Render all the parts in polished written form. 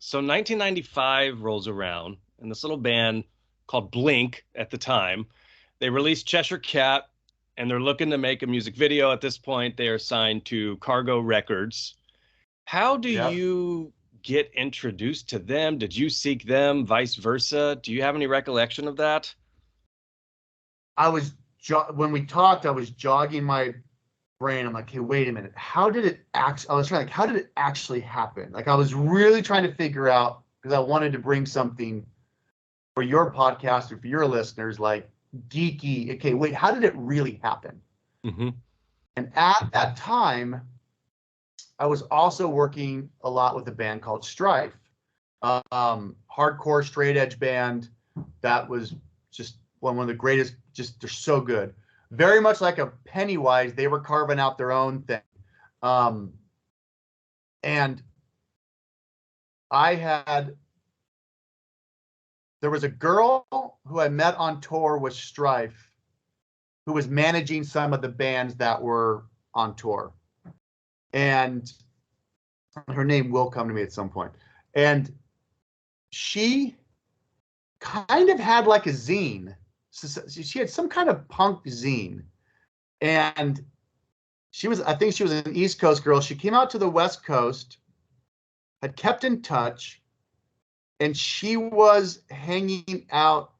So 1995 rolls around, and this little band called Blink at the time, they released Cheshire Cat, and they're looking to make a music video. At this point, they are signed to Cargo Records. How do Yep. you get introduced to them? Did you seek them, vice versa? Do you have any recollection of that? When we talked, I was jogging my brain. I'm like, hey, wait a minute. How did it actually? I was trying, like, how did it actually happen? Like, I was really trying to figure out because I wanted to bring something for your podcast or for your listeners, like geeky. Okay, wait, how did it really happen? Hmm. And at that time, I was also working a lot with a band called Strife, hardcore straight edge band that was just one of the greatest. Just they're so good. Very much like a Pennywise, they were carving out their own thing. Um, and I had there was a girl who I met on tour with Strife who was managing some of the bands that were on tour. And her name will come to me at some point. And she kind of had like a zine. So she had some kind of punk zine. And I think she was an East Coast girl. She came out to the West Coast, had kept in touch, and she was hanging out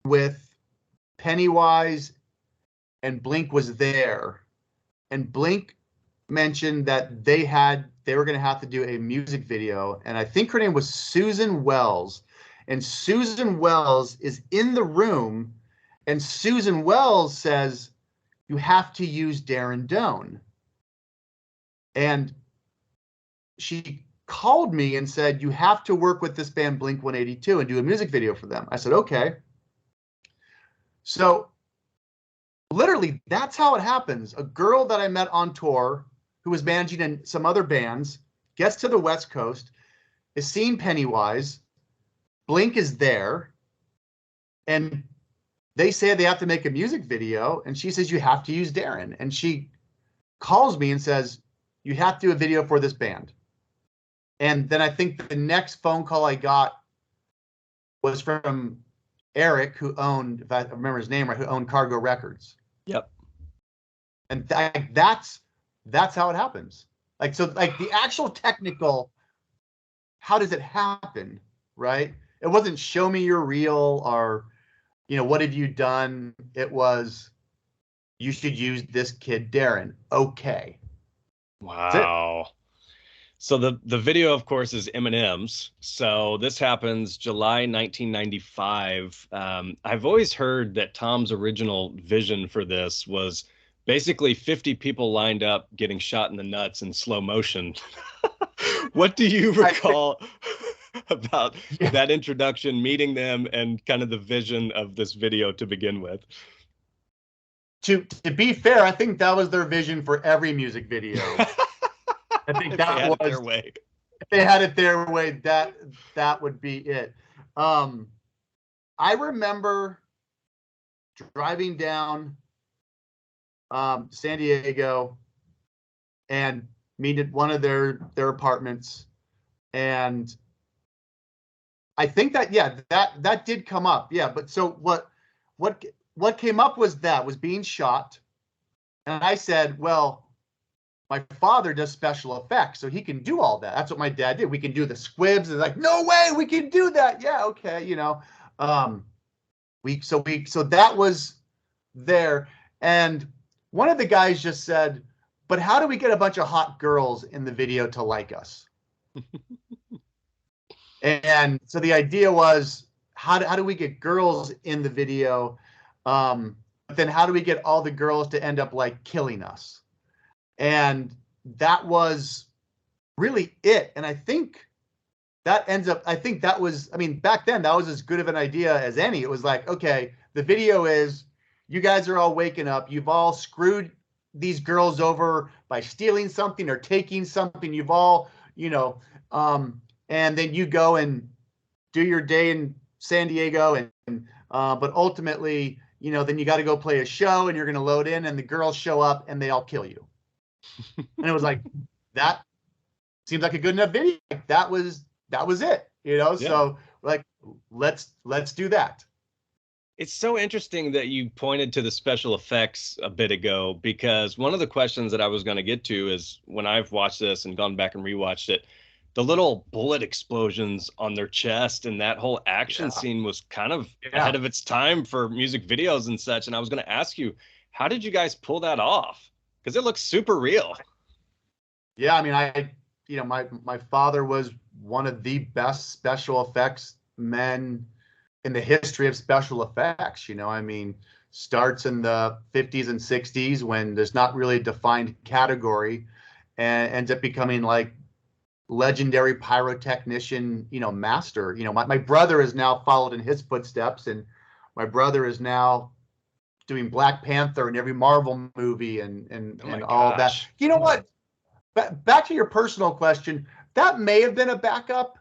with Pennywise, and Blink was there. And Blink mentioned that they were going to have to do a music video, and I think her name was Susan Wells. And Susan Wells is in the room, and Susan Wells says, "You have to use Darren Doane." And she called me and said, "You have to work with this band Blink-182 and do a music video for them." I said, "Okay." So literally, that's how it happens. A girl that I met on tour who was managing in some other bands gets to the West Coast, is seeing Pennywise. Blink is there, and they say they have to make a music video, and she says, "You have to use Darren." And she calls me and says, "You have to do a video for this band." And then I think the next phone call I got was from Eric, who owned, if I remember his name right, who owned Cargo Records. Yep. And that's how it happens. Like, so like the actual technical, how does it happen, right? It wasn't show me your reel or, what have you done? It was, you should use this kid, Darren. Okay. That's it. Wow. So the video, of course, is Eminem's. So this happens July 1995. I've always heard that Tom's original vision for this was basically 50 people lined up getting shot in the nuts in slow motion. What do you I, recall about yeah. that introduction, meeting them, and kind of the vision of this video to begin with? To be fair, I think that was their vision for every music video. I think If they that had it their was, way. if they had it their way, that would be it. Um, I remember driving down San Diego and meet at one of their apartments, and I think that, yeah, that did come up, yeah. But so what came up was being shot, and I said, well, my father does special effects, so he can do all that. That's what my dad did. We can do the squibs. And like, no way, we can do that. Yeah, okay, Um, so that was there, and one of the guys just said, "But how do we get a bunch of hot girls in the video to like us?" And so the idea was, how do we get girls in the video? But then how do we get all the girls to end up like killing us? And that was really it. And I think that was, I mean, back then that was as good of an idea as any. It was like, okay, the video is, you guys are all waking up. You've all screwed these girls over by stealing something or taking something. You've all, and then you go and do your day in San Diego, but ultimately, then you got to go play a show, and you're going to load in, and the girls show up and they all kill you. And it was like, that seems like a good enough video. Like, that was that was it, you know? Yeah. So like, let's do that. It's so interesting that you pointed to the special effects a bit ago, because one of the questions that I was going to get to is when I've watched this and gone back and rewatched it, the little bullet explosions on their chest and that whole action Yeah. scene was kind of ahead Yeah. of its time for music videos and such. And I was going to ask you, how did you guys pull that off? Because it looks super real. Yeah. I mean, my father was one of the best special effects men in the history of special effects. I mean, starts in the 50s and 60s when there's not really a defined category, and ends up becoming like legendary pyrotechnician, master. My brother has now followed in his footsteps, and my brother is now doing Black Panther in every Marvel movie and Oh my all that. gosh. You know what? Back to your personal question, that may have been a backup.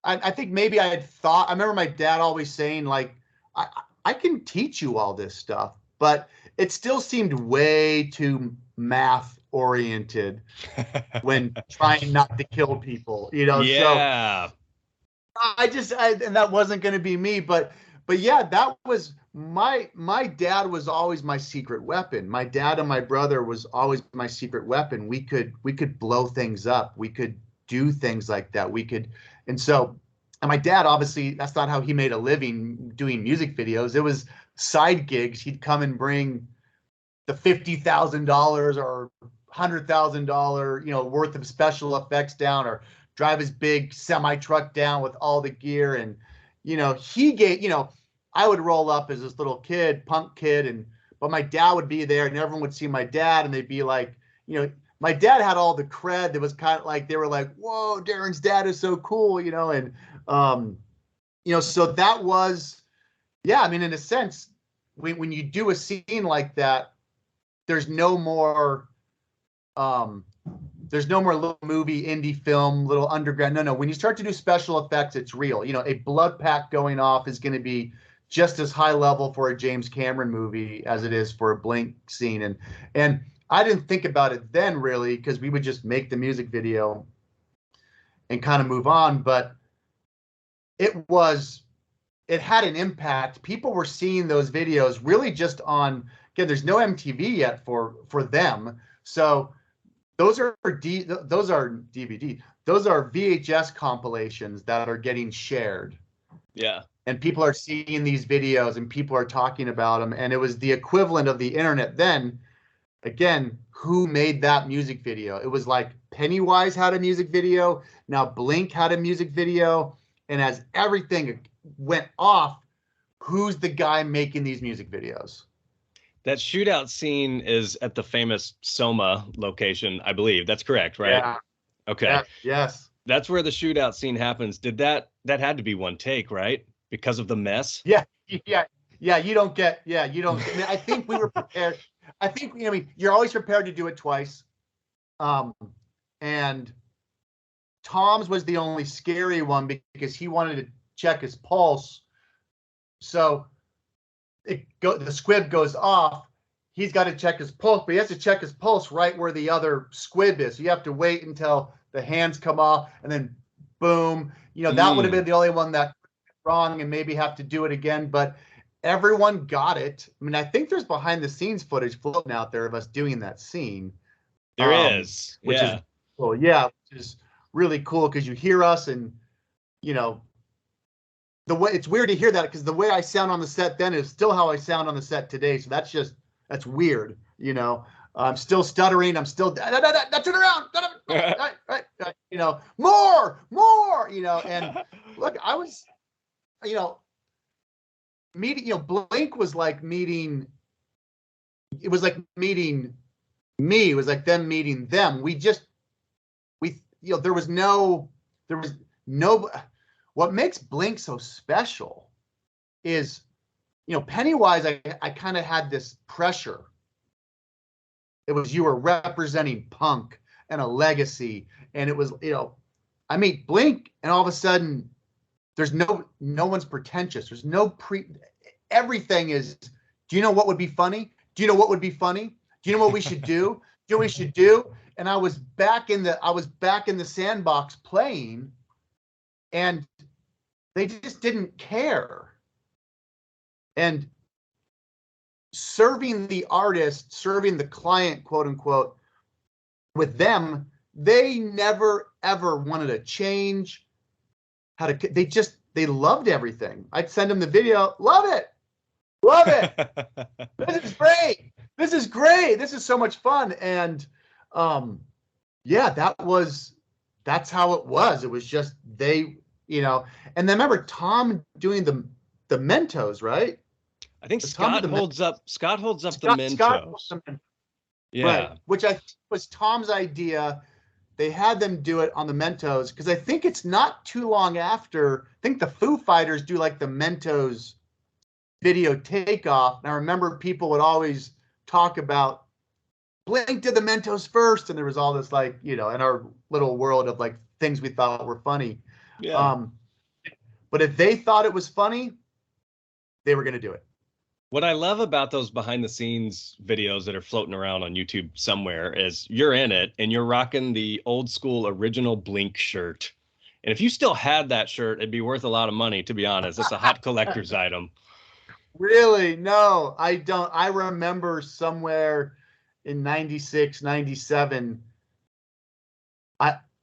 I think maybe I had thought. I remember my dad always saying, like, I, I can teach you all this stuff, but it still seemed way too math oriented when trying not to kill people, So Yeah. and that wasn't going to be me, but yeah, that was my dad was always my secret weapon. My dad and my brother was always my secret weapon. We could blow things up. We could do things like that. And my dad, obviously, that's not how he made a living doing music videos. It was side gigs. He'd come and bring the $50,000 or $100,000, worth of special effects down, or drive his big semi truck down with all the gear. And, he gave, I would roll up as this little kid, punk kid, but my dad would be there, and everyone would see my dad, and they'd be like, my dad had all the cred. That was kind of like, they were like, whoa, Darren's dad is so cool, and, so that was, yeah, I mean, in a sense, when you do a scene like that, there's no more little movie, indie film, little underground. No. When you start to do special effects, it's real. A blood pack going off is going to be just as high level for a James Cameron movie as it is for a Blink scene. And I didn't think about it then, really, because we would just make the music video and kind of move on. But it had an impact. People were seeing those videos really just on, again, there's no MTV yet for them. So those are DVD. Those are VHS compilations that are getting shared. Yeah. And people are seeing these videos and people are talking about them. And it was the equivalent of the internet then. Again, who made that music video? It was like Pennywise had a music video. Now Blink had a music video. And as everything went off, who's the guy making these music videos? That shootout scene is at the famous Soma location, I believe. That's correct, right? Yeah. Okay. Yes. That's where the shootout scene happens. Did that had to be one take, right? Because of the mess? Yeah. Yeah. Yeah. You don't get. I mean, I think we were prepared. I think, I mean, you're always prepared to do it twice. And Tom's was the only scary one because he wanted to check his pulse. So the squib goes off. He's got to check his pulse, but he has to check his pulse right where the other squib is. So you have to wait until the hands come off, and then boom. That would have been the only one that wrong, and maybe have to do it again. But everyone got it. I mean, I think there's behind the scenes footage floating out there of us doing that scene. There is, which yeah. is cool. Yeah, which is really cool because you hear us, and the way it's weird to hear that because the way I sound on the set then is still how I sound on the set today. So that's weird. I'm still stuttering. I'm still turn around. More. And look, I was, meeting. Blink was like meeting. It was like meeting me. It was like them meeting them. There was no. What makes Blink so special is, Pennywise, I kind of had this pressure. It was, you were representing punk and a legacy. And it was, I meet Blink and all of a sudden there's no one's pretentious. There's no everything is, do you know what would be funny? Do you know what would be funny? Do you know what we should do? Do you know what we should do? And I was back in the sandbox playing. and they just didn't care. And serving the artist, serving the client, quote unquote, with them, they never ever wanted to change how to, they loved everything. I'd send them the video, love it, love it. This is great. This is great. This is so much fun. And yeah, that's how it was. It was just they, and then remember Tom doing the Mentos, right? I think Scott holds up the Mentos. Yeah. Right, which I think was Tom's idea. They had them do it on the Mentos because I think it's not too long after. I think the Foo Fighters do like the Mentos video takeoff. And I remember people would always talk about Blink did the Mentos first, and there was all this like, in our little world of like things we thought were funny. Yeah. But if they thought it was funny, they were going to do it. What I love about those behind the scenes videos that are floating around on YouTube somewhere is you're in it and you're rocking the old school original Blink shirt. And if you still had that shirt, it'd be worth a lot of money, to be honest. It's a hot collector's item. Really? No, I don't. I remember somewhere in 96, 97,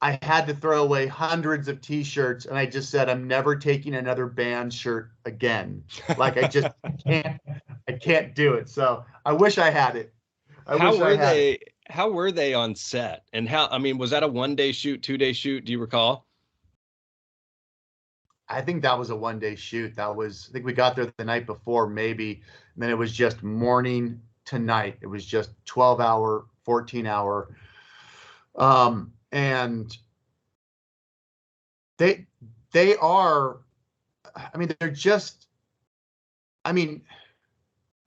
I had to throw away hundreds of t-shirts, and I just said, I'm never taking another band shirt again. Like I can't do it. So I wish I had it. How were they on set? And was that a 1-day shoot, 2-day shoot? Do you recall? I think that was a 1-day shoot. I think we got there the night before, maybe. And then it was just morning to night. It was just 12-hour, 14-hour. And they are, they're just,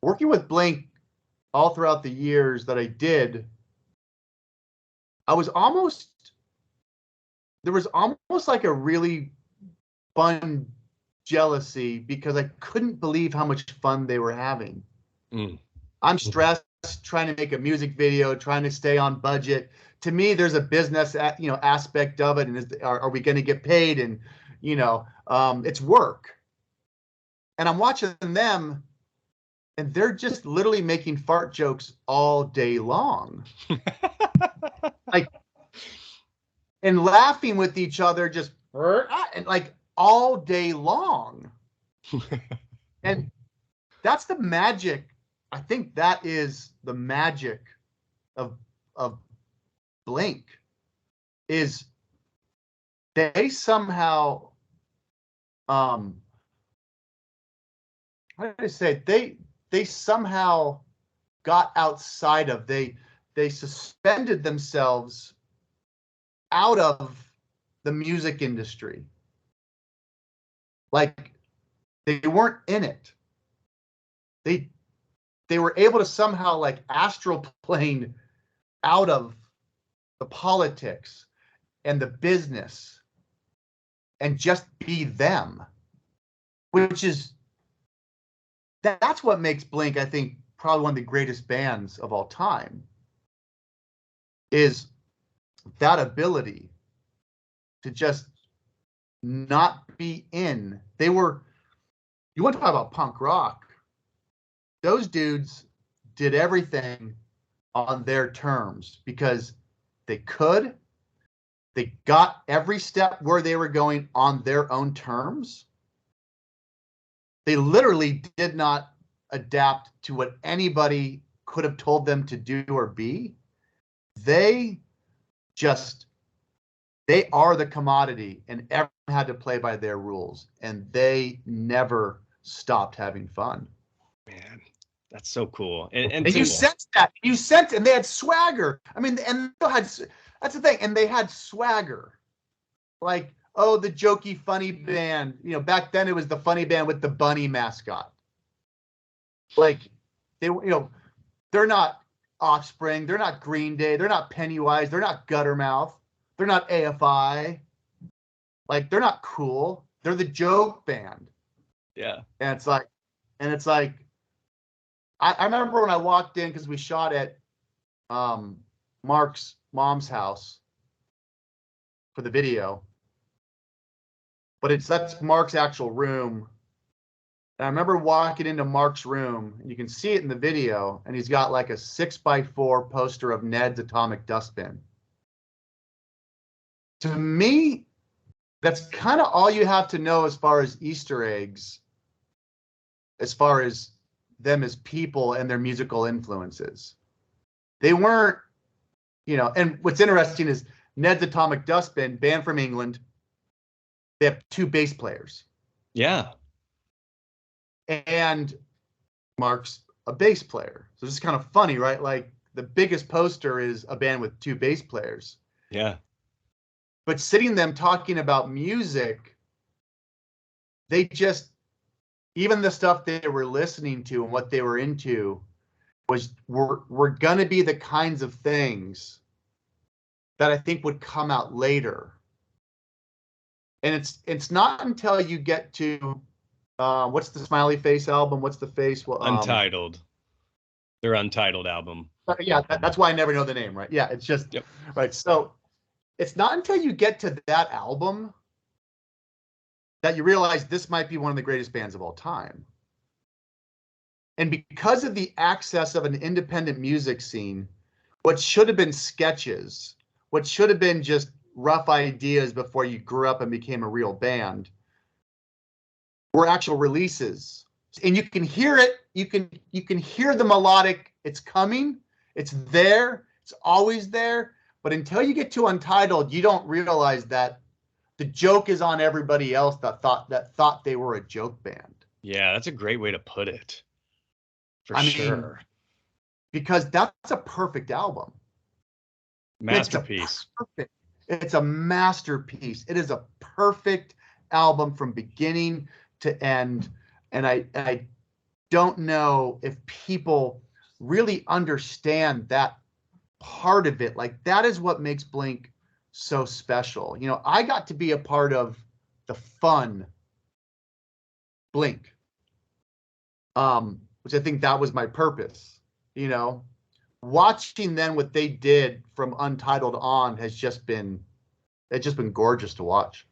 working with Blink all throughout the years that I did, there was almost like a really fun jealousy because I couldn't believe how much fun they were having. I'm stressed trying to make a music video, trying to stay on budget. To me, there's a business, aspect of it, and are we going to get paid? And it's work. And I'm watching them, and they're just literally making fart jokes all day long, and laughing with each other, just and like all day long. And that's the magic. I think that is the magic of Blink, is they somehow, how do I say, they somehow got outside of, they suspended themselves out of the music industry. Like they weren't in it. They were able to somehow like astral plane out of the politics and the business and just be them, that's what makes Blink, I think, probably one of the greatest bands of all time, is that ability to just not be in. You want to talk about punk rock. Those dudes did everything on their terms because they could. They got every step where they were going on their own terms. They literally did not adapt to what anybody could have told them to do or be. They are the commodity, and everyone had to play by their rules, and they never stopped having fun. Man, that's so cool. And you sensed that. And they had swagger. That's the thing. And they had swagger. Like, oh, the jokey, funny band. Back then it was the funny band with the bunny mascot. Like, they're not Offspring. They're not Green Day. They're not Pennywise. They're not Guttermouth. They're not AFI. Like, they're not cool. They're the joke band. Yeah. And it's like, I remember when I walked in, because we shot at Mark's mom's house for the video. but that's Mark's actual room. And I remember walking into Mark's room, and you can see it in the video, and he's got like a 6x4 poster of Ned's Atomic Dustbin. To me, that's kind of all you have to know as far as Easter eggs, as far as them as people and their musical influences. They weren't, and what's interesting is Ned's Atomic Dustbin, band from England, they have 2 bass players. Yeah. And Mark's a bass player. So it's kind of funny, right? Like the biggest poster is a band with 2 bass players. Yeah. But sitting them talking about music, they just, even the stuff they were listening to and what they were into were going to be the kinds of things that I think would come out later. And it's not until you get to what's the Smiley Face album? What's the face? Well, Untitled. Their Untitled album. Yeah, that's why I never know the name, right? Yeah, it's just right. So it's not until you get to that album that you realize this might be one of the greatest bands of all time. And because of the access of an independent music scene, what should have been sketches, what should have been just rough ideas before you grew up and became a real band, were actual releases. And you can hear it, you can hear the melodic, it's coming, it's there, it's always there. But until you get to Untitled, you don't realize that the joke is on everybody else that thought they were a joke band. Yeah, that's a great way to put it. For I sure. mean, because that's a perfect album. Masterpiece. It's a masterpiece. It is a perfect album from beginning to end. And I don't know if people really understand that part of it. Like, that is what makes Blink so special. I got to be a part of the fun Blink, which I think that was my purpose. Watching then what they did from Untitled on has just been gorgeous to watch.